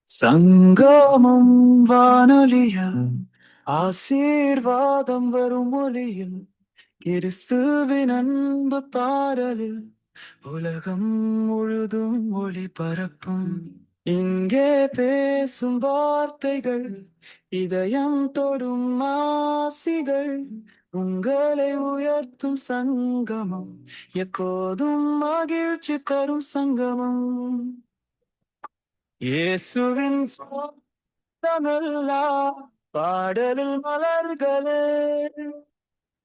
சங்கமம் வானொலியில் ஆசீர்வாதம் வரும் ஒலியில் கிறிஸ்துவின் அன்பு பாடலில் உலகம் முழுதும் ஒளி பரப்பும். இங்கே பேசும் வார்த்தைகள் இதயம் தொடும் ஆசிகள், உங்களை உயர்த்தும் சங்கமம், எப்போதும் மகிழ்ச்சி தரும் சங்கமம். இயேசுவின் பாதமெல்லாம் பாடலில் மலர்களே,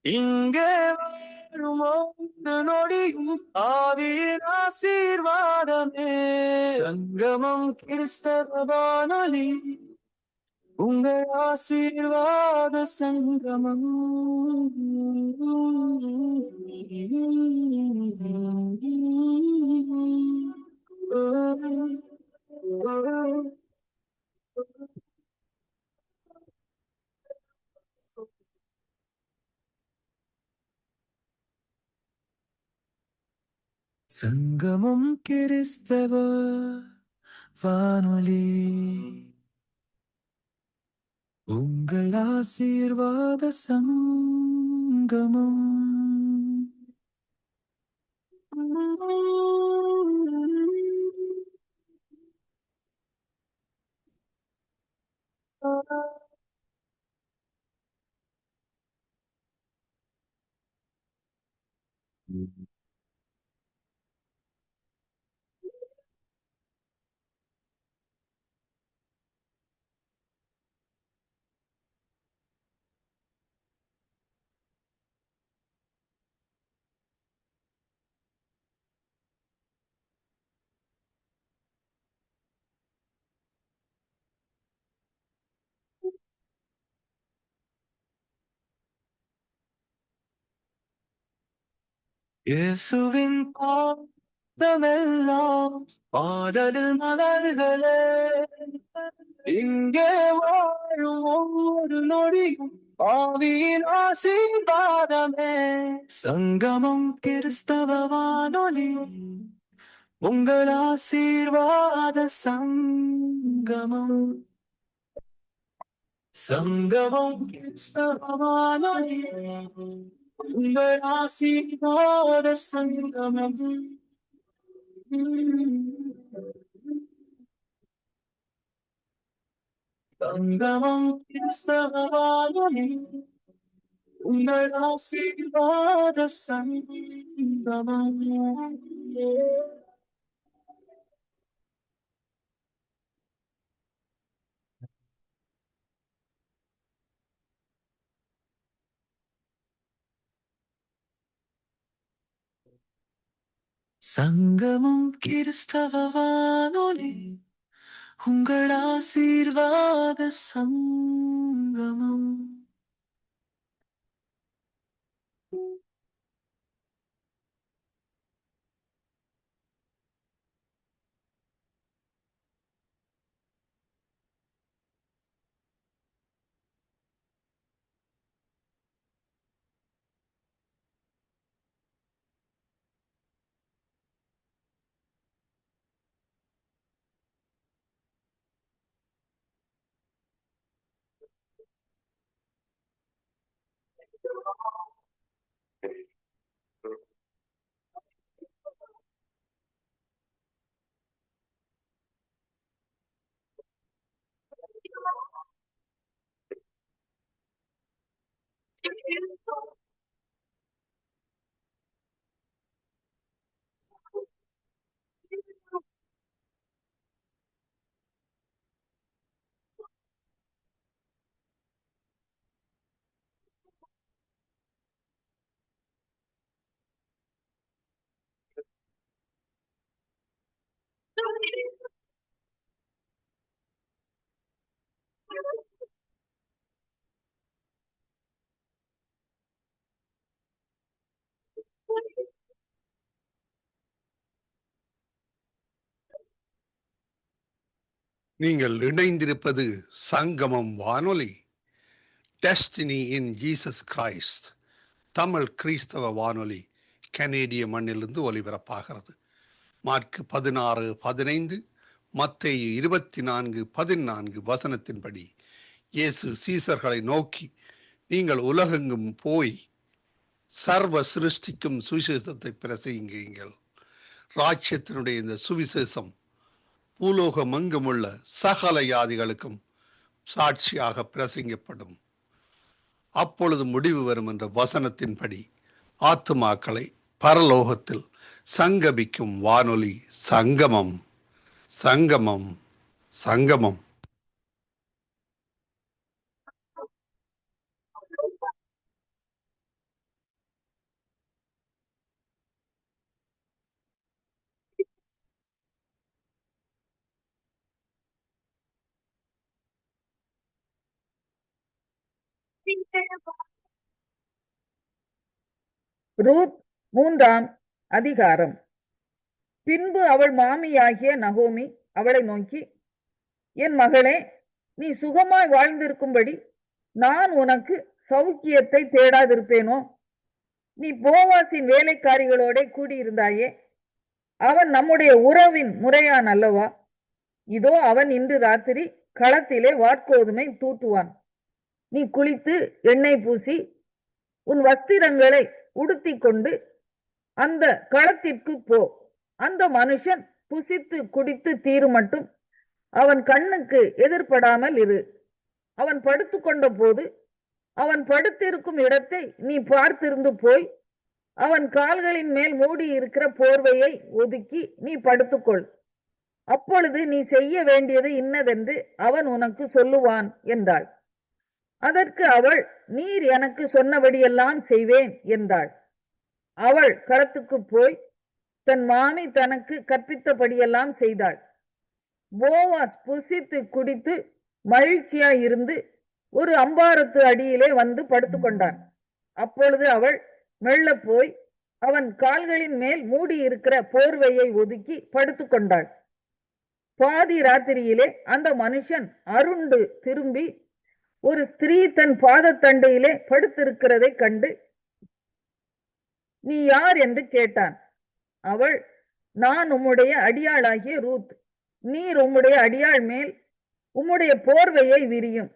இங்கே வாழும் ஒவ்வொரு நொடியும் ஆவியின் ஆசீர்வாதமே. சங்கமம் கிறிஸ்தவ வானொலி, உங்கள் ஆசீர்வாத சங்கமம். சங்கமம் கிறிஸ்தவ வானொலி, உங்கள் ஆசீர்வாத சங்கமம். இயேசுவின் பாதமெல்லாம் பாடலில் மலர்களே, இங்கே வாழும் ஒவ்வொரு நொடியும் ஆவியின் ஆசீர்வாதமே. சங்கமம் கிறிஸ்தவ வானொலி, உங்கள் ஆசீர்வாத சங்கமம். சங்கமம் கிறிஸ்தவ வானொலி, உங்கள் ஆசீர்வாத சங்கமம். சங்கமம் கிறிஸ்தவ வானொலி, உங்கள் ஆசீர்வாத சங்கமம். சங்கமம் கிறிஸ்தவ வானொலி, உங்கள் ஆசீர்வாத சங்கமம். நீங்கள் இணைந்திருப்பது சங்கமம் வானொலி. Destiny in Jesus Christ Tamil கிறிஸ்தவ வானொலி கனேடிய மண்ணிலிருந்து ஒலிபரப்பாகிறது. மார்க் 16:15, மத்தேயு 24:14 வசனத்தின்படி இயேசு சீசர்களை நோக்கி, நீங்கள் உலகெங்கும் போய் சர்வ சிருஷ்டிக்கும் சுவிசேஷத்தை பிரசங்கியுங்கள். ராஜ்யத்தினுடைய இந்த சுவிசேஷம் பூலோகமெங்குமுள்ள சகல ஜாதிகளுக்கும் சாட்சியாக பிரசங்கப்படும். அப்பொழுது முடிவு வரும் என்ற வசனத்தின்படி ஆத்துமாக்களை பரலோகத்தில் சங்கமிக்கும் வானொலி சங்கமம் சங்கமம் சங்கமம். ரூத் 3ஆம் அதிகாரம். பின்பு அவள் மாமியாகிய நகோமி அவளை நோக்கி, என் மகளே, நீ சுகமாய் வாழ்ந்திருக்கும்படி நான் உனக்கு சௌக்கியத்தை தேடாதிருப்பேனோ? நீ போவாசின் வேலைக்காரிகளோட கூடியிருந்தாயே, அவன் நம்முடைய உறவின் முறையான் அல்லவா? இதோ அவன் இன்று ராத்திரி களத்திலே வாட்கோதுமை தூற்றுவான். நீ குளித்து எண்ணெய் பூசி உன் வஸ்திரங்களை உடுத்தி கொண்டு அந்த களத்திற்கு போ. அந்த மனுஷன் புசித்து குடித்து தீரு மட்டும் அவன் கண்ணுக்கு எதிர்படாமல் இரு. அவன் படுத்து கொண்ட போது அவன் படுத்திருக்கும் இடத்தை நீ பார்த்திருந்து போய் அவன் கால்களின் மேல் மூடி இருக்கிற போர்வையை ஒதுக்கி நீ படுத்துக்கொள். அப்பொழுது நீ செய்ய வேண்டியது இன்னதென்று அவன் உனக்கு சொல்லுவான் என்றாள். அதற்கு அவள், நீர் எனக்கு சொன்னபடியெல்லாம் செய்வேன் என்றாள். அவள் களத்துக்கு போய் தன் மாமி தனக்கு கற்பித்தபடியெல்லாம் செய்தாள். போவாஸ் புசித்து குடித்து மகிழ்ச்சியாய் இருந்து ஒரு அம்பாரத்து அடியிலே வந்து படுத்து கொண்டான். அப்பொழுது அவள் மெல்ல போய் அவன் கால்களின் மேல் மூடி இருக்கிற போர்வையை ஒதுக்கி படுத்து கொண்டாள். பாதி ராத்திரியிலே அந்த மனுஷன் அருண்டு திரும்பி ஒரு ஸ்திரீ தன் பாதத்தண்டையிலே படுத்திருக்கிறதை கண்டு, நீ யார் என்று கேட்டான். அவள், நான் உம்முடைய அடியாளாகிய ரூத். நீர் உம்முடைய அடியாள் மேல் உம்முடைய போர்வையை விரியும்.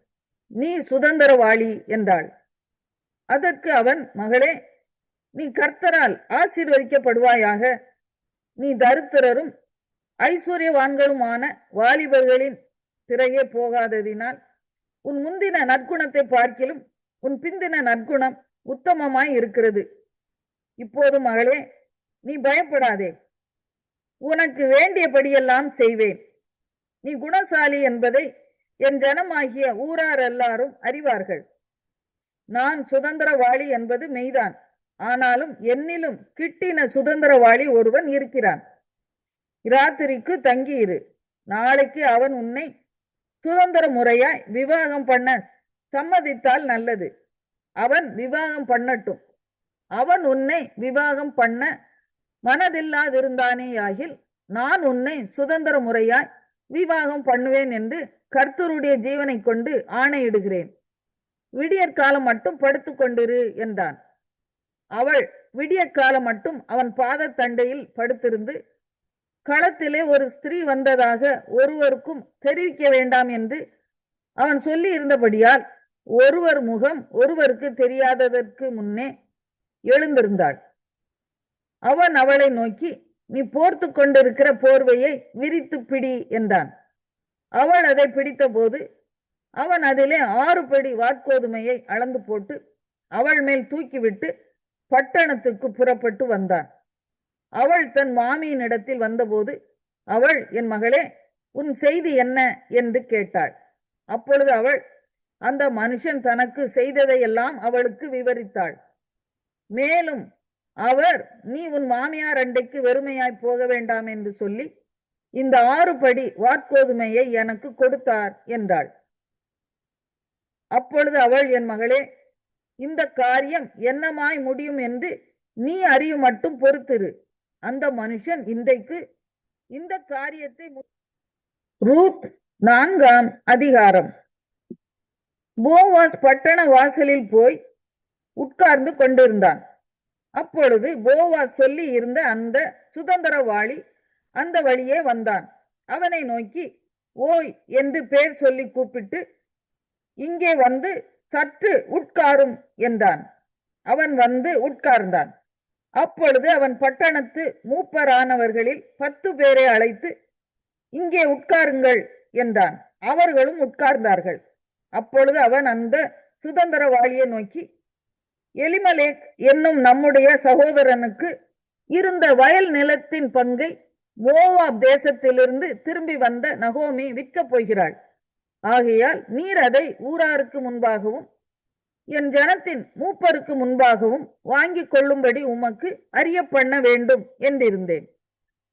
நீ சுதந்திரவாளி என்றாள். அதற்கு அவன், மகளே, நீ கர்த்தரால் ஆசீர்வதிக்கப்படுவாயாக. நீ தரித்திரரும் ஐஸ்வர்யவான்களுமான வாலிபர்களின் திரையே போகாததினால் உன் முந்தின நற்குணத்தை பார்க்கிலும் உன் பிந்தின நற்குணம் உத்தமமாய் இருக்கிறது. இப்போது மகளே, நீ பயப்படாதே. உனக்கு வேண்டியபடியெல்லாம் செய்வேன். நீ குணசாலி என்பதை என் ஜனமாகிய ஊரார் எல்லாரும் அறிவார்கள். நான் சுதந்திரவாளி என்பது மெய்தான். ஆனாலும் என்னிலும் கிட்டின சுதந்திரவாளி ஒருவன் இருக்கிறான். இராத்திரிக்கு தங்கியிரு. நாளைக்கு அவன் உன்னை சுதந்திர முறையாய் விவாகம் பண்ண சம்மதித்தால் நல்லது. அவன் விவாகம் பண்ணட்டும். அவன் உன்னை விவாகம் பண்ண மனதில்லாதிருந்தானேயாகில் நான் உன்னை சுதந்திர முறையாய் விவாகம் பண்ணுவேன் என்று கர்த்தருடைய ஜீவனை கொண்டு ஆணையிடுகிறேன். விடியற்காலம் மட்டும் படுத்து கொண்டிரு என்றான். அவள் விடியற்காலம் மட்டும் அவன் பாதத்தண்டையில் படுத்திருந்து, களத்திலே ஒரு ஸ்திரீ வந்ததாக ஒருவருக்கும் தெரிவிக்க வேண்டாம் என்று அவன் சொல்லி இருந்தபடியால் ஒருவர் முகம் ஒருவருக்கு தெரியாததற்கு முன்னே எழுந்திருந்தாள். அவன் அவளை நோக்கி, நீ போர்த்து கொண்டிருக்கிற போர்வையை விரித்து பிடி என்றான். அவள் அதை பிடித்த போது அவன் அதிலே 6 படி வாட்கோதுமையை அளந்து போட்டு அவள் மேல் தூக்கிவிட்டு பட்டணத்துக்கு புறப்பட்டு வந்தான். அவள் தன் மாமியின் இடத்தில் வந்தபோது அவள், என் மகளே, உன் செய்தி என்ன என்று கேட்டாள். அப்பொழுது அவள் அந்த மனுஷன் தனக்கு செய்ததையெல்லாம் அவளுக்கு விவரித்தாள். மேலும் அவர், நீ உன் மாமியார் அண்டைக்கு வெறுமையாய் போக வேண்டாம் என்று சொல்லி இந்த 6 படி வாட்கோதுமையை எனக்கு கொடுத்தார் என்றாள். அப்பொழுது அவள், என் மகளே, இந்த காரியம் என்னமாய் முடியும் என்று நீ அறியும் மட்டும் பொறுத்திரு. அந்த மனுஷன் இன்றைக்கு இந்த காரியத்தை. ரூத் 4ஆம் அதிகாரம். போவாஸ் பட்டண வாசலில் போய் உட்கார்ந்து கொண்டிருந்தான். அப்பொழுது போவாஸ் சொல்லி இருந்த அந்த சுதந்திரவாளி அந்த வழியே வந்தான். அவனை நோக்கி ஓய் என்று பேர் சொல்லி கூப்பிட்டு, இங்கே வந்து சற்று உட்காரும் என்றான். அவன் வந்து உட்கார்ந்தான். அப்பொழுது அவன் பட்டணத்து மூப்பரானவர்களில் 10 பேரை அழைத்து, இங்கே உட்காருங்கள் என்றான். அவர்களும் உட்கார்ந்தார்கள். அப்பொழுது அவன் அந்த சுதந்திரவாளியை நோக்கி, எலிமலேக் என்னும் நம்முடைய சகோதரனுக்கு இருந்த வயல் நிலத்தின் பங்கை மோவாப் தேசத்திலிருந்து திரும்பி வந்த நகோமி விற்கப் போகிறாள். ஆகையால் நீர் அதை ஊராருக்கு முன்பாகவும் என் ஜனத்தின் மூப்பருக்கு முன்பாகவும் வாங்கி கொள்ளும்படி உமக்கு அறிய பண்ண வேண்டும் என்றிருந்தேன்.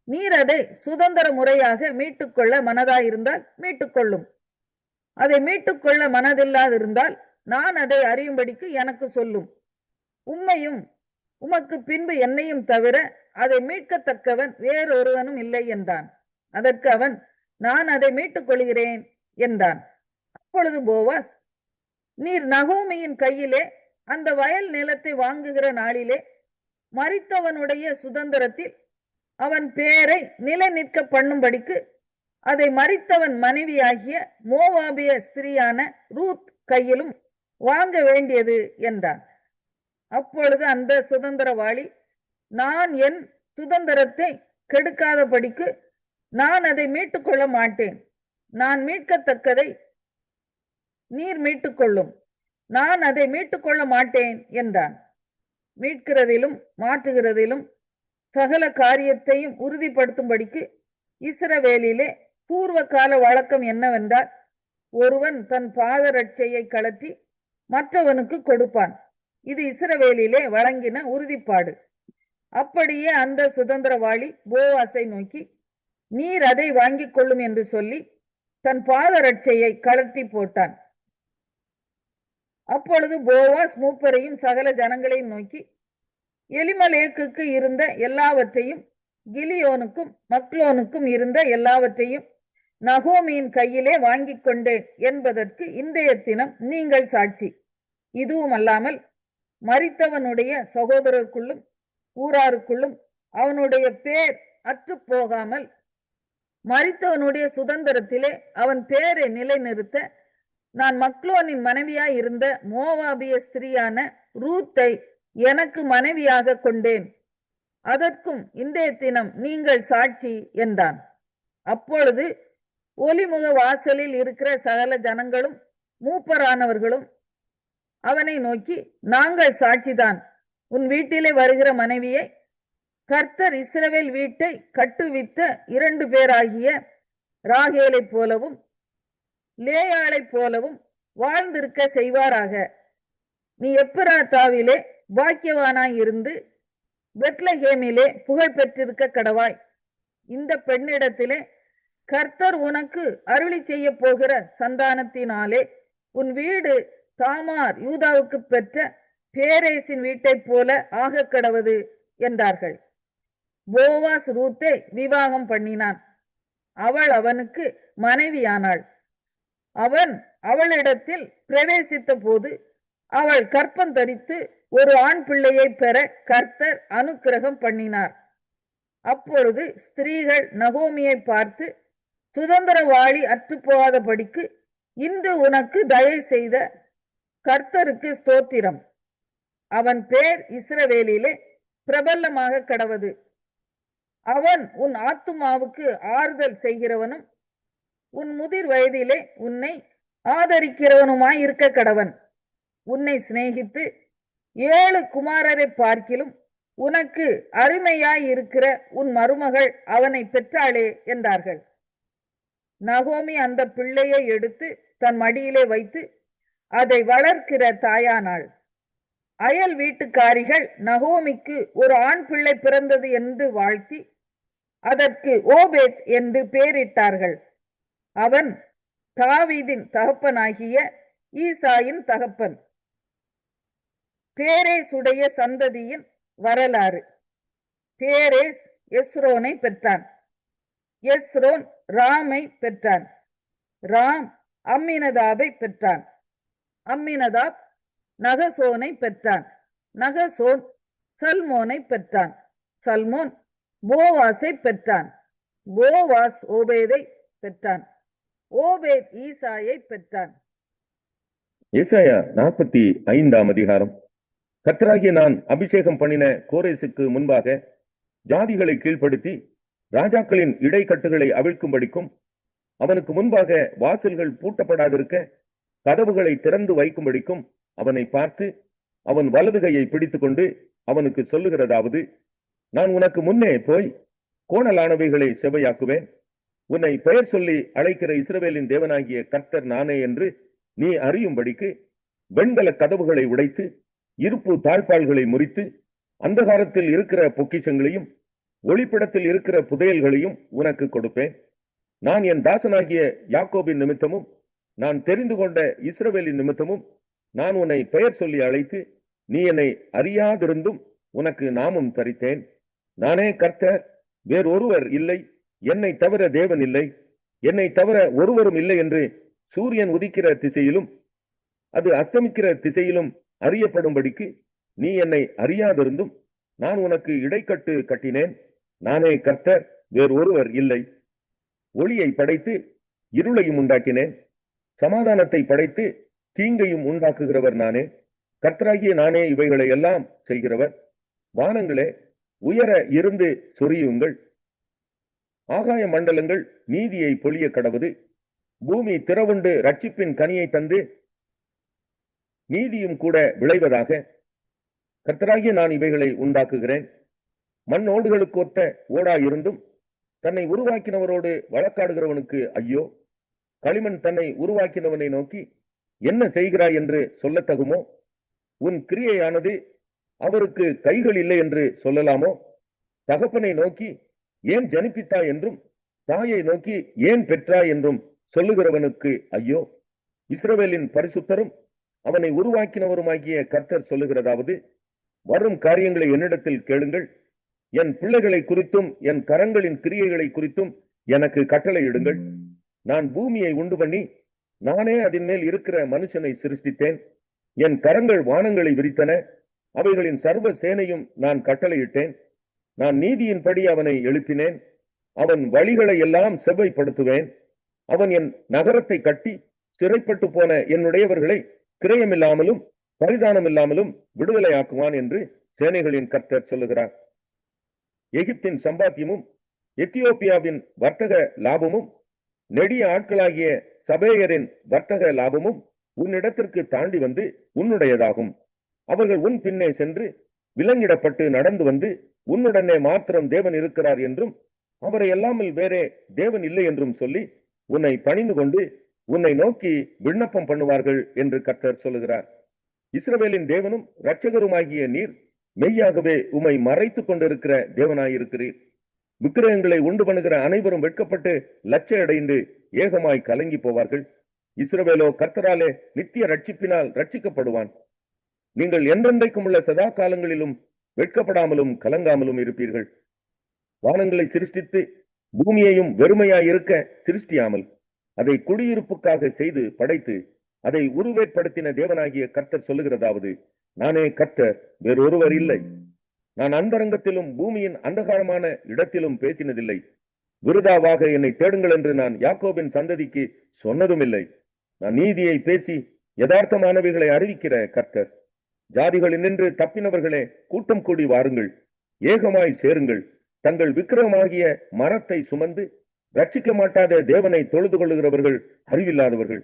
நீர் அதை சுதந்திர முறையாக மீட்டுக்கொள்ள மனதாயிருந்தால் மீட்டுக்கொள்ளும். அதை மீட்டுக்கொள்ள மனதில்லாதிருந்தால் நான் அதை அறியும்படிக்கு எனக்கு சொல்லும். உம்மையும் உமக்கு பின்பு என்னையும் தவிர அதை மீட்கத்தக்கவன் வேறொருவனும் இல்லை என்றான். அதற்கு அவன், நான் அதை மீட்டுக் கொள்கிறேன் என்றான். அப்பொழுது போவாஸ், நீர் நகோமியின் கையிலே அந்த வயல் நிலத்தை வாங்குகிற நாளிலே மரித்தவனுடைய சுதந்திரத்தில் அவன் பேரை நிலை நிற்க பண்ணும்படிக்கு அதை மரித்தவன் மனைவியாகிய மோவாபிய ஸ்திரியான ரூத் கையிலும் வாங்க வேண்டியது என்றான். அப்பொழுது அந்த சுதந்திரவாளி, நான் என் சுதந்திரத்தை கெடுக்காதபடிக்கு நான் அதை மீட்டுக்கொள்ள மாட்டேன். நான் மீட்கத்தக்கதை நீர் மீட்டுக்கொள்ளும். நான் அதை மீட்டுக்கொள்ள மாட்டேன் என்றான். மீட்கிறதிலும் மாற்றுகிறதிலும் சகல காரியத்தையும் உறுதிப்படுத்தும்படிக்கு இஸ்ரவேலிலே பூர்வ கால வழக்கம் என்னவென்றால், ஒருவன் தன் பாதரட்சையை கழற்றி மற்றவனுக்கு கொடுப்பான். இது இஸ்ரவேலிலே வழங்கின உறுதிப்பாடு. அப்படியே அந்த சுதந்திரவாளி போவாசை நோக்கி, நீர் அதை வாங்கிக் கொள்ளும் என்று சொல்லி தன் பாதரட்சையை கழற்றி போட்டான். அப்பொழுது போவாஸ் மூப்பரையும் சகல ஜனங்களையும் நோக்கி, எலிமலேக்குக்கு இருந்த எல்லாவற்றையும் கிலியோனுக்கும் மக்லோனுக்கும் இருந்த எல்லாவற்றையும் நகோமியின் கையிலே வாங்கிக் கொண்டேன் என்பதற்கு இன்றைய தினம் நீங்கள் சாட்சி. இதுவும் அல்லாமல் மரித்தவனுடைய சகோதரருக்குள்ளும் ஊராருக்குள்ளும் அவனுடைய பேர் அற்று போகாமல் மரித்தவனுடைய சுதந்திரத்திலே அவன் பேரை நிலைநிறுத்த நான் மக்லோனின் மனைவியாய் இருந்த மோவாபிய ஸ்திரியான ரூத்தை எனக்கு மனைவியாக கொண்டேன். அதற்கும் இன்றைய தினம் நீங்கள் சாட்சி என்றான். அப்பொழுது ஒலிமுக வாசலில் இருக்கிற சகல ஜனங்களும் மூப்பரானவர்களும் அவனை நோக்கி, நாங்கள் சாட்சிதான். உன் வீட்டிலே வருகிற மனைவியை கர்த்தர் இஸ்ரவேல் வீட்டை கட்டுவித்த 2 பேராகிய ராகேலை போலவும் லேயாளை போலவும் வாழ்ந்திருக்க செய்வாராக. நீ எப்பிராத்தாவிலே பாக்கியவானாய் இருந்து பெத்லகேமிலே புகழ் பெற்றிருக்க கடவாய். இந்த பெண்ணிடத்திலே கர்த்தர் உனக்கு அருளி செய்ய போகிற சந்தானத்தினாலே உன் வீடு தாமார் யூதாவுக்கு பெற்ற பேரேசின் வீட்டை போல ஆக கடவது என்றார்கள். போவாஸ் ரூத்தை விவாகம் பண்ணினான். அவள் அவனுக்கு மனைவியானாள். அவன் அவளிடத்தில் பிரவேசித்த போது அவள் கற்பம் தரித்து ஒரு ஆண் பிள்ளையை பெற கர்த்தர் அனுக்கிரகம் பண்ணினார். அப்பொழுது ஸ்திரீகள் நகோமியை பார்த்து, சுதந்திரவாளி அற்றுப்போகாதபடிக்கு இன்று உனக்கு தயவு செய்த கர்த்தருக்கு ஸ்தோத்திரம். அவன் பேர் இஸ்ரவேலிலே பிரபலமாக கடவது. அவன் உன் ஆத்துமாவுக்கு ஆறுதல் செய்கிறவனும் உன் முதிர் வயதிலே உன்னை ஆதரிக்கிறவனுமாய் இருக்க கடவன். உன்னை சிநேகித்து 7 குமாரரை பார்க்கிலும் உனக்கு அருமையாய் இருக்கிற உன் மருமகள் அவனை பெற்றாளே என்றார்கள். நகோமி அந்த பிள்ளையை எடுத்து தன் மடியிலே வைத்து அதை வளர்க்கிற தாயானாள். அயல் வீட்டுக்காரிகள் நகோமிக்கு ஒரு ஆண் பிள்ளை பிறந்தது என்று வாழ்த்தி அதற்கு ஓபேத் என்று பெயரிட்டார்கள். அவன் தாவீதின் தகப்பனாகிய ஈசாயின் தகப்பன். பேரேசுடைய சந்ததியின் வரலாறு. பேரேஸ் எஸ்ரோனை பெற்றான். எஸ்ரோன் ராமை பெற்றான். ராம் அம்மினதாபை பெற்றான். அம்மினதாப் நகசோனை பெற்றான். நகசோன் சல்மோனை பெற்றான். சல்மோன் போவாஸை பெற்றான். போவாஸ் ஓபேதை பெற்றான். ஓபேத் ஈசாயை பெற்றான். ஏசாயா 45 அதிகாரம். கர்த்தராகிய நான் அபிஷேகம் பண்ணின கோரேசுக்கு முன்பாக ஜாதிகளை கீழ்ப்படுத்தி ராஜாக்களின் இடைக்கட்டுகளை அவிழ்க்கும்படிக்கும் அவனுக்கு முன்பாக வாசல்கள் பூட்டப்படாதிருக்க கதவுகளை திறந்து வைக்கும்படிக்கும் அவனை பார்த்து அவன் வலது கையை பிடித்துக் கொண்டு அவனுக்கு சொல்லுகிறதாவது, நான் உனக்கு முன்னே போய் கோணலானவைகளை செவ்வையாக்குவேன். உன்னை பெயர் சொல்லி அழைக்கிற இஸ்ரவேலின் தேவனாகிய கர்த்தர் நானே என்று நீ அறியும்படிக்கு வெண்கல கதவுகளை உடைத்து இருப்பு தாழ்பால்களை முறித்து அந்தகாரத்தில் இருக்கிற பொக்கிஷங்களையும் ஒளிப்பிடத்தில் இருக்கிற புதையல்களையும் உனக்கு கொடுப்பேன். நான் என் தாசனாகிய யாக்கோபின் நிமித்தமும் நான் தெரிந்து கொண்ட இஸ்ரவேலின் நிமித்தமும் நான் உன்னை பெயர் சொல்லி அழைத்து நீ என்னை அறியாதிருந்தும் உனக்கு நாமம் தரித்தேன். நானே கர்த்தர், வேறொருவர் இல்லை, என்னை தவிர தேவன் இல்லை, என்னை தவிர ஒருவரும் இல்லை என்று சூரியன் உதிக்கிற திசையிலும் அது அஸ்தமிக்கிற திசையிலும் அறியப்படும்படிக்கு நீ என்னை அறியாதிருந்தும் நான் உனக்கு இடைக்கட்டு கட்டினேன். நானே கர்த்தர், வேறொருவர் இல்லை. ஒளியை படைத்து இருளையும் உண்டாக்கினேன். சமாதானத்தை படைத்து தீங்கையும் உண்டாக்குகிறவர் நானே. கர்த்தராகிய நானே இவைகளை எல்லாம் செய்கிறவர். வானங்களே உயர இருந்து சொரியுங்கள். ஆகாய மண்டலங்கள் நீதியை பொழிய கடவுது. பூமி திறவுண்டு ரட்சிப்பின் கனியை தந்து நீதியும் கூட விளைவதாக. கர்த்தராகிய நான் இவைகளை உண்டாக்குகிறேன். மண்ணோடுகளுக்கு ஒத்த ஓடாயிருந்தும் தன்னை உருவாக்கினவரோடு வழக்காடுகிறவனுக்கு ஐயோ. களிமண் தன்னை உருவாக்கினவனை நோக்கி என்ன செய்கிறாய் என்று சொல்லத்தகுமோ? உன் கிரியையானது அவருக்கு கைகள் இல்லை என்று சொல்லலாமோ? தகப்பனை நோக்கி ஏன் ஜனிப்பித்தாய் என்றும் தாயை நோக்கி ஏன் பெற்றாய் என்றும் சொல்லுகிறவனுக்கு ஐயோ. இஸ்ரவேலின் பரிசுத்தரும் அவனை உருவாக்கினவருமாகிய கர்த்தர் சொல்லுகிறதாவது, வரும் காரியங்களை என்னிடத்தில் கேளுங்கள். என் பிள்ளைகளை குறித்தும் என் கரங்களின் கிரியைகளை குறித்தும் எனக்கு கட்டளையிடுங்கள். நான் பூமியை உண்டு பண்ணி நானே அதன் மேல் இருக்கிற மனுஷனை சிருஷ்டித்தேன். என் கரங்கள் வானங்களை விரித்தன, அவைகளின் சர்வ சேனையும் நான் கட்டளையிட்டேன். நான் நீதியின்படி அவனை எழுப்பினேன். அவன் வழிகளை எல்லாம் செவ்வைப்படுத்துவேன். அவன் என் நகரத்தை கட்டி சிறைப்பட்டு போன என்னுடையவர்களை கிரயமில்லாமலும் பரிதானமில்லாமலும் விடுதலையாக்குவான் என்று சேனைகளின் கர்த்தர் சொல்லுகிறார். எகிப்தின் சம்பாத்தியமும் எத்தியோப்பியாவின் வர்த்தக லாபமும் நெடிய ஆட்களாகிய சபேயரின் வர்த்தக லாபமும் உன்னிடத்திற்கு தாண்டி வந்து உன்னுடையதாகும். அவர்கள் உன் பின்னே சென்று விலங்கிடப்பட்டு நடந்து வந்து உன்னுடனே மாத்திரம் தேவன் இருக்கிறார் என்றும் அவரை அல்லாமல் வேறே தேவன் இல்லை என்றும் சொல்லி உன்னை பணிந்து கொண்டு உன்னை நோக்கி விண்ணப்பம் பண்ணுவார்கள் என்று கர்த்தர் சொல்லுகிறார். இஸ்ரவேலின் தேவனும் இரட்சகருமாகிய நீர் மெய்யாகவே உம்மை மறைத்துக் கொண்டிருக்கிற தேவனாயிருக்கிறீர். விக்கிரகங்களை உண்டு பண்ணுகிற அனைவரும் வெட்கப்பட்டு லட்ச அடைந்து ஏகமாய் கலங்கி போவார்கள். இஸ்ரவேலோ கர்த்தராலே நித்திய ரட்சிப்பினால் ரட்சிக்கப்படுவான். நீங்கள் என்றென்றைக்கும் உள்ள சதா காலங்களிலும் வெட்கப்படாமலும் கலங்காமலும் இருப்பீர்கள். வானங்களை சிருஷ்டித்து பூமியையும் வெறுமையாய் இருக்க சிருஷ்டியாமல் அதை குடியிருப்புக்காக செய்து படைத்து அதை உருவேற்படுத்தின தேவனாகிய கர்த்தர் சொல்லுகிறதாவது, நானே கர்த்தர், வேறொருவர் இல்லை. நான் அந்தரங்கத்திலும் பூமியின் அந்தகாரமான இடத்திலும் பேசினதில்லை. விருதாவாக என்னை தேடுங்கள் என்று நான் யாக்கோபின் சந்ததிக்கு சொன்னதும் இல்லை. நான் நீதியை பேசி யதார்த்தமானவைகளை அறிவிக்கிற கர்த்தர். ஜாதிகளில் நின்று தப்பினவர்களே கூட்டம் கூடி வாருங்கள், ஏகமாய் சேருங்கள். தங்கள் விக்கிரகமாகிய மரத்தை சுமந்து ரட்சிக்க மாட்டாத தேவனை தொழுது கொள்ளுகிறவர்கள் அறிவில்லாதவர்கள்.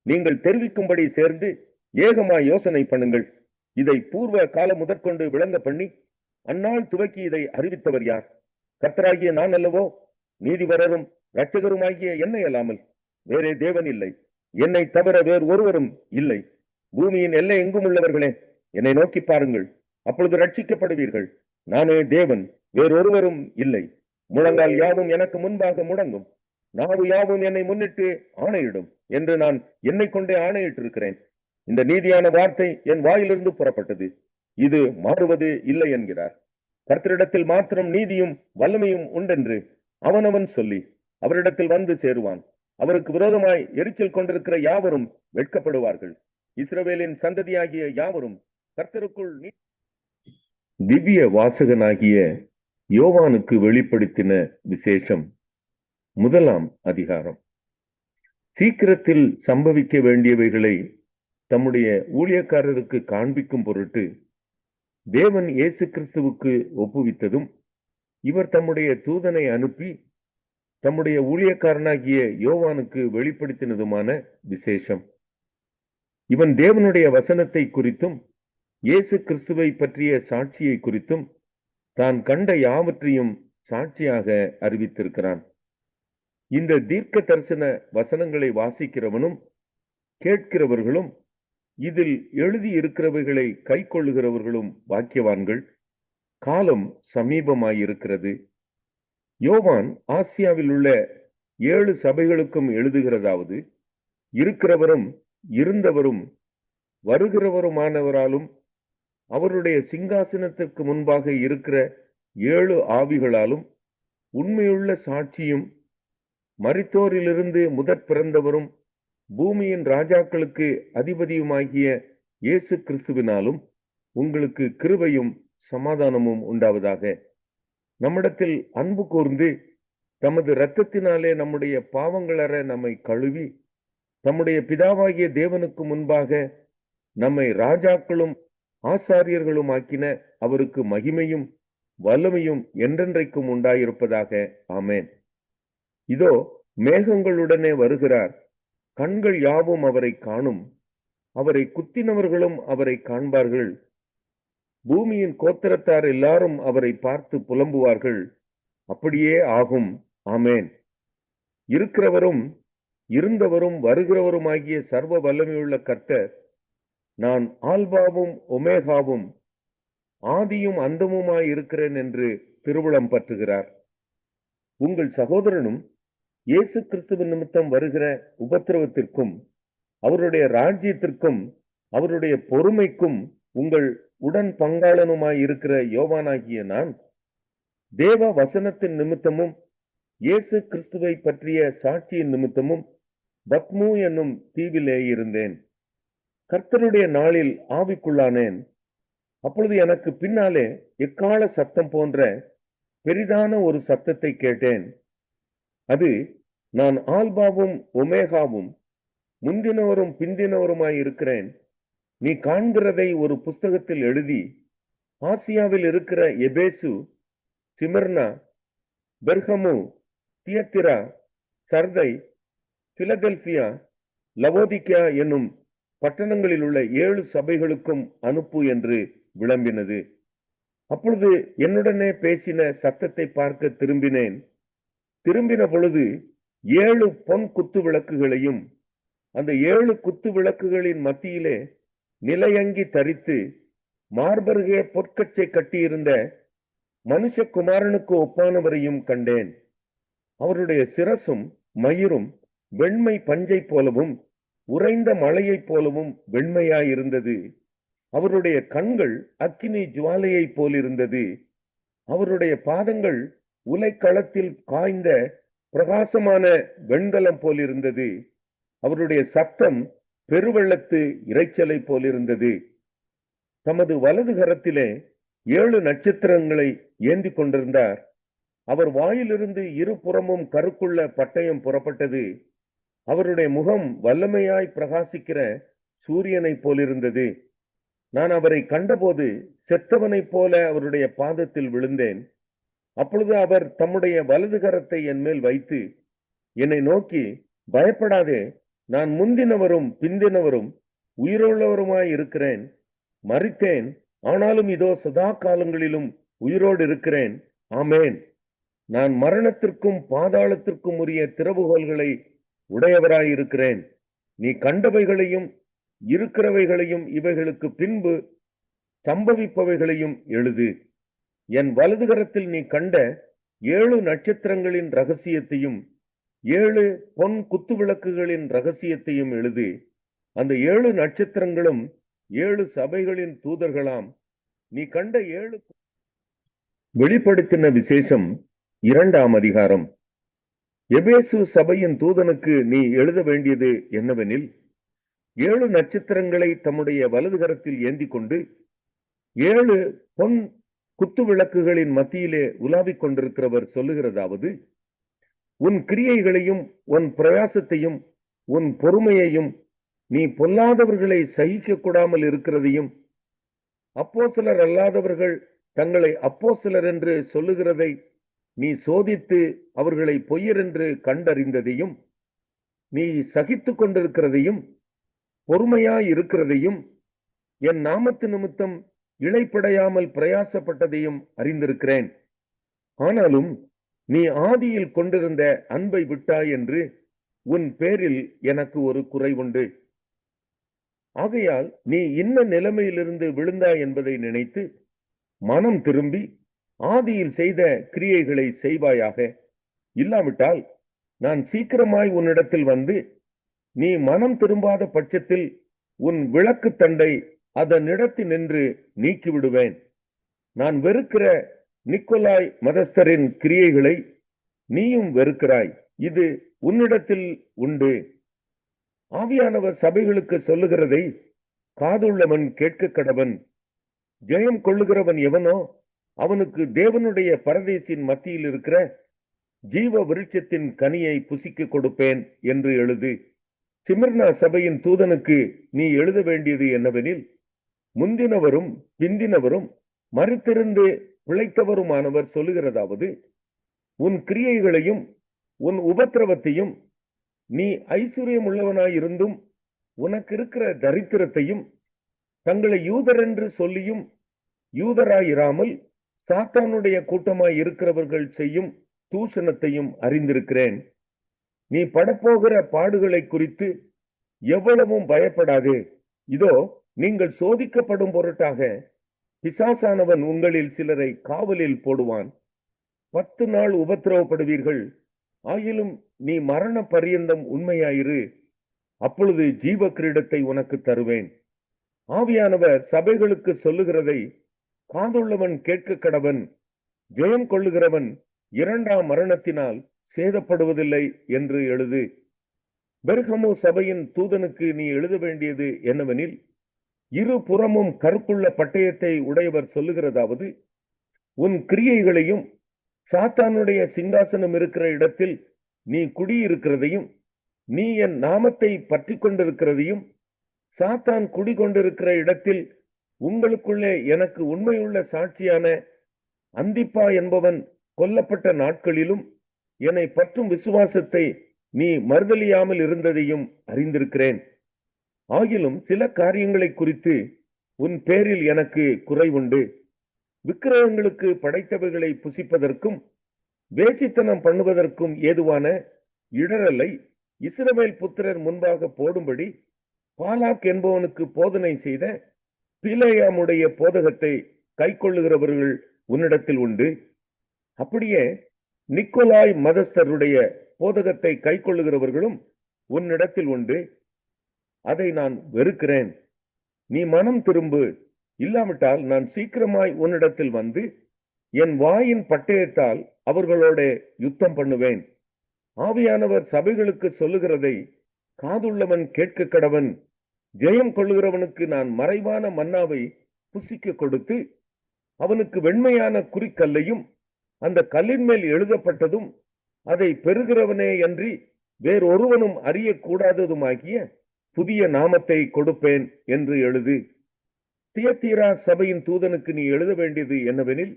நீங்கள் தெரிவிக்கும்படி சேர்ந்து ஏகமாய் யோசனை பண்ணுங்கள். இதை பூர்வ காலம் முதற்கொண்டு விளங்க பண்ணி அந்நாள் துவக்கி இதை அறிவித்தவர் யார்? கர்த்தராகிய நான் அல்லவோ? நீதிபரரும் இரட்சகருமாகிய என்னை அல்லாமல் வேறே தேவன் இல்லை. என்னை தவிர வேறு ஒருவரும் இல்லை. பூமியின் எல்லை எங்கும் உள்ளவர்களே, என்னை நோக்கி பாருங்கள், அப்பொழுது ரட்சிக்கப்படுவீர்கள். நானே தேவன், வேறொருவரும் இல்லை. முழங்கால் யாவும் எனக்கு முன்பாக முடங்கும், நாவு யாவும் என்னை முன்னிட்டு ஆணையிடும் என்று நான் என்னை கொண்டே ஆணையிட்டிருக்கிறேன். இந்த நீதியான வார்த்தை என் வாயிலிருந்து புறப்பட்டது, இது மாறுவது இல்லை என்கிறார். கர்த்தரிடத்தில் மாத்திரம் நீதியும் வல்லமையும் உண்டென்று அவனவன் சொல்லி அவரிடத்தில் வந்து சேருவான். அவருக்கு விரோதமாய் எரிச்சல் கொண்டிருக்கிற யாவரும் வெட்கப்படுவார்கள். இஸ்ரவேலின் சந்ததியாகிய யாவரும் கர்த்தருக்குள் திவ்ய வாசகனாகிய யோவானுக்கு வெளிப்படுத்தின விசேஷம். 1ஆம் அதிகாரம். சீக்கிரத்தில் சம்பவிக்க வேண்டியவைகளை தம்முடைய ஊழியக்காரருக்கு காண்பிக்கும் பொருட்டு தேவன் இயேசு கிறிஸ்துவுக்கு ஒப்புவித்ததும், இவர் தம்முடைய தூதனை அனுப்பி தம்முடைய ஊழியக்காரனாகிய யோவானுக்கு வெளிப்படுத்தினதுமான விசேஷம். இவன் தேவனுடைய வசனத்தை குறித்தும் இயேசு கிறிஸ்துவை பற்றிய சாட்சியை குறித்தும் தான் கண்ட யாவற்றையும் சாட்சியாக அறிவித்திருக்கிறான். இந்த தீர்க்க தரிசன வசனங்களை வாசிக்கிறவனும் கேட்கிறவர்களும் இதில் எழுதியிருக்கிறவைகளை கை கொள்ளுகிறவர்களும் பாக்கியவான்கள். காலம் சமீபமாயிருக்கிறது. யோவான் ஆசியாவில் உள்ள 7 சபைகளுக்கும் எழுதுகிறதாவது, இருக்கிறவரும் இருந்தவரும் வருகிறவருமானவராலும் அவருடைய சிங்காசனத்திற்கு முன்பாக இருக்கிற 7 ஆவிகளாலும் உண்மையுள்ள சாட்சியும் மரித்தோரிலிருந்து முதற் பிறந்தவரும் பூமியின் ராஜாக்களுக்கு அதிபதியுமாகிய இயேசு கிறிஸ்துவினாலும் உங்களுக்கு கிருபையும் சமாதானமும் உண்டாவதாக. நம்மிடத்தில் அன்பு கூர்ந்து தமது இரத்தத்தினாலே நம்முடைய பாவங்களற நம்மை கழுவி தம்முடைய பிதாவாகிய தேவனுக்கு முன்பாக நம்மை ராஜாக்களும் ஆசாரியர்களும் ஆக்கின அவருக்கு மகிமையும் வல்லமையும் என்றென்றைக்கும் உண்டாயிருப்பதாக. ஆமென். இதோ மேகங்களுடனே வருகிறார். கண்கள் யாவும் அவரை காணும். அவரை குத்தினவர்களும் அவரை காண்பார்கள். பூமியின் கோத்திரத்தார் எல்லாரும் அவரை பார்த்து புலம்புவார்கள். அப்படியே ஆகும். ஆமென். இருக்கிறவரும் இருந்தவரும் வருகிறவருமாகிய சர்வ வல்லமையுள்ள கர்த்தர், நான் ஆல்பாவும் ஒமேகாவும் ஆதியும் அந்தமுமாய் இருக்கிறேன் என்று திருவுளம் பற்றுகிறார். உங்கள் சகோதரனும் இயேசு கிறிஸ்துவின் நிமித்தம் வருகிற உபத்திரவத்திற்கும் அவருடைய ராஜ்யத்திற்கும் அவருடைய பொறுமைக்கும் உங்கள் உடன் பங்காளனுமாய் இருக்கிற யோவானாகிய நான் தேவ வசனத்தின் நிமித்தமும் இயேசு கிறிஸ்துவை பற்றிய சாட்சியின் நிமித்தமும் பத்மு என்னும் தீவிலே இருந்தேன். கர்த்தருடைய நாளில் ஆவிக்குள்ளானேன். அப்பொழுது எனக்கு பின்னாலே எக்கால சத்தம் போன்ற பெரிதான ஒரு சத்தத்தை கேட்டேன். அது, நான் ஆல்பாவும் ஒமேகாவும் முந்தினவரும் பிந்தினவருமாய் இருக்கிறேன். நீ காண்கிறதை ஒரு புஸ்தகத்தில் எழுதி ஆசியாவில் இருக்கிற எபேசு, சிமர்னா, பெர்கமு, தியத்திரா, சர்தை, பிலதெல்பியா, லவோதிக்கா என்னும் பட்டணங்களில் உள்ள 7 சபைகளுக்கும் அனுப்பு என்று விளம்பினது. அப்பொழுது என்னுடனே பேசின சத்தத்தை பார்க்க திரும்பினேன். திரும்பின பொழுது 7 பொன் குத்து விளக்குகளையும் அந்த 7 குத்து விளக்குகளின் மத்தியிலே நிலையங்கி தரித்து மார்பருகே பொற்கச்சை கட்டியிருந்த மனுஷகுமாரனுக்கு ஒப்பானவரையும் கண்டேன். அவருடைய சிரசும் மயிரும் வெண்மை பஞ்சை போலவும் உறைந்த மலையைப் போலவும் வெண்மையாயிருந்தது. அவருடைய கண்கள் அக்கினி ஜுவாலையை போலிருந்தது. அவருடைய பாதங்கள் உலைக்களத்தில் காய்ந்த பிரகாசமான வெண்கலம் போலிருந்தது. அவருடைய சத்தம் பெருவெள்ளத்து இரைச்சலை போலிருந்தது. தமது வலது கரத்திலே 7 நட்சத்திரங்களை ஏந்தி கொண்டிருந்தார். அவர் வாயிலிருந்து இருபுறமும் கருக்குள்ள பட்டயம் புறப்பட்டது. அவருடைய முகம் வல்லமையாய் பிரகாசிக்கிற சூரியனை போலிருந்தது. நான் அவரை கண்டபோது செத்தவனைப் போல அவருடைய பாதத்தில் விழுந்தேன். அப்பொழுது அவர் தம்முடைய வலது கரத்தை என் மேல் வைத்து என்னை நோக்கி, பயப்படாதே, நான் முந்தினவரும் பிந்தினவரும் உயிரோள்ளவருமாய் இருக்கிறேன். மரித்தேன், ஆனாலும் இதோ சதா காலங்களிலும் உயிரோடு இருக்கிறேன். ஆமேன். நான் மரணத்திற்கும் பாதாளத்திற்கும் உரிய திறவுகோல்களை உடையவராயிருக்கிறேன். நீ கண்டவைகளையும் இருக்கிறவைகளையும் இவைகளுக்கு பின்பு சம்பவிப்பவைகளையும் எழுது. என் வலது கரத்தில் நீ கண்ட 7 நட்சத்திரங்களின் ரகசியத்தையும் 7 பொன் குத்து விளக்குகளின் ரகசியத்தையும் எழுது. அந்த 7 நட்சத்திரங்களும் 7 சபைகளின் தூதர்களாம். நீ கண்ட 7 வெளிப்படுத்தின விசேஷம் 2ஆம் அதிகாரம். எபேசு சபையின் தூதனுக்கு நீ எழுத வேண்டியது என்னவெனில், 7 நட்சத்திரங்களை தம்முடைய வலது கரத்தில் ஏந்தி கொண்டு 7 பொன் குத்து விளக்குகளின் மத்தியிலே உலாவிக் கொண்டிருக்கிறவர் சொல்லுகிறதாவது, உன் கிரியைகளையும் உன் பிரயாசத்தையும் உன் பொறுமையையும் நீ பொல்லாதவர்களை சகிக்க கூடாமல் இருக்கிறதையும் அப்போஸ்தலர் அல்லாதவர்கள் தங்களை அப்போஸ்தலர் என்று சொல்லுகிறதை நீ சோதித்து அவர்களை பொய்யர் என்று கண்டறிந்ததையும் நீ சகித்து கொண்டிருக்கிறதையும் பொறுமையாய் இருக்கிறதையும் என் நாமத்து நிமித்தம் இளைப்படையாமல் பிரயாசப்பட்டதையும் அறிந்திருக்கிறேன். ஆனாலும் நீ ஆதியில் கொண்டிருந்த அன்பை விட்டாய் என்று உன் பேரில் எனக்கு ஒரு குறை உண்டு. ஆகையால் நீ இன்ன நிலைமையிலிருந்து விழுந்தாய் என்பதை நினைத்து மனம் திரும்பி ஆதியில் செய்த கிரியைகளை செய்வாயாக. இல்லாவிட்டால் நான் சீக்கிரமாய் உன்னிடத்தில் வந்து நீ மனம் திரும்பாத பட்சத்தில் உன் விளக்கு தண்டை அதனிடத்தில் நின்று நீக்கிவிடுவேன். நான் வெறுக்கிற நிக்கோலாய் மதஸ்தரின் கிரியைகளை நீயும் வெறுக்கிறாய், இது உன்னிடத்தில் உண்டு. ஆவியானவர் சபைகளுக்கு சொல்லுகிறதை காதுள்ளவன் கேட்க கடவன். ஜெயம் கொள்ளுகிறவன் எவனோ அவனுக்கு தேவனுடைய பரதேசின் மத்தியில் இருக்கிற ஜீவ விருட்சத்தின் கனியை புசிக்க கொடுப்பேன் என்று எழுது. சிமிர்னா சபையின் தூதனுக்கு நீ எழுத வேண்டியது என்னவெனில், முந்தினவரும் பிந்தினவரும் மறித்திருந்து பிழைத்தவருமானவர் சொல்லுகிறதாவது, உன் கிரியைகளையும் உன் உபத்திரவத்தையும் நீ ஐஸ்வர்யம் உள்ளவனாயிருந்தும் உனக்கு இருக்கிற தரித்திரத்தையும் தங்களை யூதர் என்று சொல்லியும் யூதராயிராமல் சாத்தானுடைய கூட்டமாய் இருக்கிறவர்கள் செய்யும் தூஷணத்தையும் அறிந்திருக்கிறேன். நீ படப்போகிற பாடுகளை குறித்து எவ்வளவும் பயப்படாதே. இதோ நீங்கள் சோதிக்கப்படும் பொருட்டாக பிசாசானவன் உங்களில் சிலரை காவலில் போடுவான். 10 நாள் உபத்திரவப்படுவீர்கள். ஆயிலும் நீ மரண பரியந்தம் உண்மையாயிரு, அப்பொழுது ஜீவ கிரீடத்தை உனக்கு தருவேன். ஆவியானவர் சபைகளுக்கு சொல்லுகிறதை காதுள்ளவன் கேட்க கடவன். ஜெயம் கொள்ளுகிறவன் 2ஆம் மரணத்தினால் சேதப்படுவதில்லை என்று எழுது. பெர்கமு சபையின் தூதனுக்கு நீ எழுத வேண்டியது என்னவெனில், இரு புறமும் கருப்புள்ள பட்டயத்தை உடையவர் சொல்லுகிறதாவது, உன் கிரியைகளையும் சாத்தானுடைய சிங்காசனம் இருக்கிற இடத்தில் நீ குடியிருக்கிறதையும் நீ என் நாமத்தை பற்றி கொண்டிருக்கிறதையும் சாத்தான் குடிகொண்டிருக்கிற இடத்தில் உங்களுக்குள்ளே எனக்கு உண்மையுள்ள சாட்சியான அந்திப்பா என்பவன் கொல்லப்பட்ட நாட்களிலும் என்னை பற்றும் விசுவாசத்தை நீ மறுதலியாமல் இருந்ததையும் அறிந்திருக்கிறேன். ஆகிலும் சில காரியங்களை குறித்து உன் பேரில் எனக்கு குறை உண்டு. விக்கிரகங்களுக்கு படைத்தவைகளை புசிப்பதற்கும் வேசித்தனம் பண்ணுவதற்கும் ஏதுவான இடரலை இஸ்ரவேல் புத்திரர் முன்பாக போடும்படி பாலாக் என்பவனுக்கு போதனை செய்த பிலேயாமுடைய போதகத்தை கைக்கொள்ளுகிறவர்கள் உன்னிடத்தில் உண்டு. அப்படியே நிக்கோலாய் மதஸ்தருடைய போதகத்தை கைக்கொள்ளுகிறவர்களும் உன்னிடத்தில் உண்டு. அதை நான் வெறுக்கிறேன். நீ மனம் திரும்பு, இல்லாவிட்டால் நான் சீக்கிரமாய் உன்னிடத்தில் வந்து என் வாயின் பட்டயத்தால் அவர்களோட யுத்தம் பண்ணுவேன். ஆவியானவர் சபைகளுக்கு சொல்லுகிறதை காதுள்ளவன் கேட்க கடவன். ஜெயம் கொள்ளுகிறவனுக்கு நான் மறைவான மன்னாவை புசிக்க கொடுத்து அவனுக்கு வெண்மையான குறிக்கல்லையும் அந்த கல்லின் மேல் எழுதப்பட்டதும் அதை பெறுகிறவனே அன்றி வேறொருவனும் அறியக்கூடாததுமாகிய புதிய நாமத்தை கொடுப்பேன் என்று எழுது. தியத்தீரா சபையின் தூதனுக்கு நீ எழுத வேண்டியது என்னவெனில்,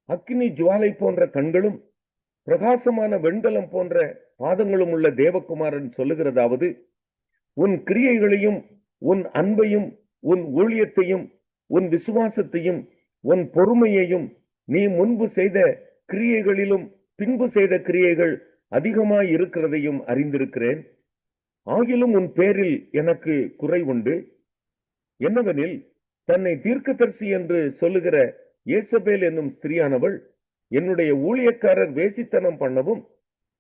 அக்கினி ஜுவாலை போன்ற கண்களும் பிரகாசமான வெண்கலம் போன்ற பாதங்களும் உள்ள தேவகுமாரன் சொல்லுகிறதாவது, உன் கிரியைகளையும் உன் அன்பையும் உன் ஊழியத்தையும் உன் விசுவாசத்தையும் உன் பொறுமையையும் நீ முன்பு செய்த கிரியைகளிலும் பின்பு செய்த கிரியைகள் அதிகமாய் இருக்கிறதையும் அறிந்திருக்கிறேன். ஆகிலும் உன் பேரில் எனக்கு குறை உண்டு. என்னவெனில், தன்னை தீர்க்கதரிசி என்று சொல்லுகிற ஏசபேல் என்னும் ஸ்திரியானவள் என்னுடைய ஊழியக்காரர் வேசித்தனம் பண்ணவும்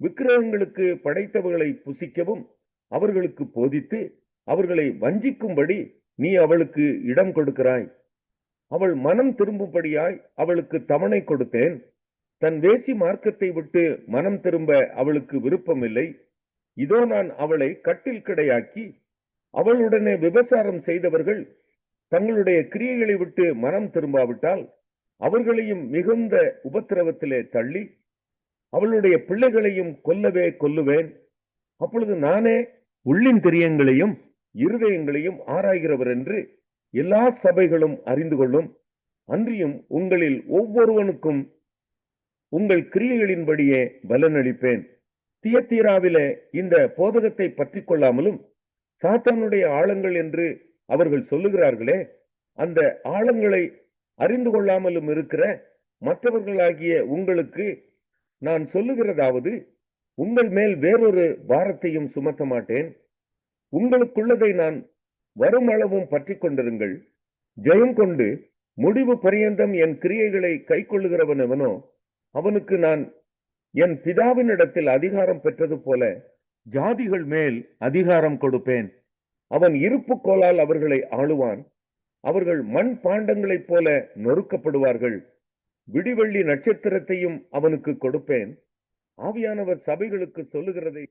விக்கிரகங்களுக்கு படைத்தவர்களை புசிக்கவும் அவர்களுக்கு போதித்து அவர்களை வஞ்சிக்கும்படி நீ அவளுக்கு இடம் கொடுக்கிறாய். அவள் மனம் திரும்பும்படியாய் அவளுக்கு தவணை கொடுத்தேன். தன் வேசி மார்க்கத்தை விட்டு மனம் திரும்ப அவளுக்கு விருப்பமில்லை. இதோ நான் அவளை கட்டில் கிடையாக்கி அவளுடனே விபசாரம் செய்தவர்கள் தங்களுடைய கிரியைகளை விட்டு மனம் திரும்பாவிட்டால் அவர்களையும் மிகுந்த உபத்திரவத்திலே தள்ளி அவளுடைய பிள்ளைகளையும் கொல்லவே கொல்லுவேன். அப்பொழுது நானே உள்ளின் திரியங்களையும் இருதயங்களையும் ஆராய்கிறவர் என்று எல்லா சபைகளும் அறிந்து கொள்ளும். அன்றியும் உங்களில் ஒவ்வொருவனுக்கும் உங்கள் கிரியைகளின்படியே பலனளிப்பேன். தியத்தீராவிலே இந்த போதகத்தை பற்றி கொள்ளாமலும் சாத்தானுடைய ஆழங்கள் என்று அவர்கள் சொல்லுகிறார்களே, அந்த ஆழங்களை அறிந்து கொள்ளாமலும் இருக்கிற மற்றவர்களாகிய உங்களுக்கு நான் சொல்லுகிறதாவது, உங்கள் மேல் வேறொரு பாரத்தையும் சுமத்த மாட்டேன். உங்களுக்குள்ளதை நான் வரும் அளவும் பற்றி கொண்டிருங்கள். ஜெயம் கொண்டு முடிவு பரியந்தம் என் கிரியைகளை கை கொள்ளுகிறவன் எவனோ அவனுக்கு நான் என் பிதாவினிடத்தில் அதிகாரம் பெற்றது போல ஜாதிகள் மேல் அதிகாரம் கொடுப்பேன். அவன் இருப்பு கோலால் அவர்களை ஆளுவான். அவர்கள் மண் பாண்டங்களைப் போல நொறுக்கப்படுவார்கள். விடிவெள்ளி நட்சத்திரத்தையும் அவனுக்கு கொடுப்பேன். ஆவியானவர் சபைகளுக்கு சொல்லுகிறதை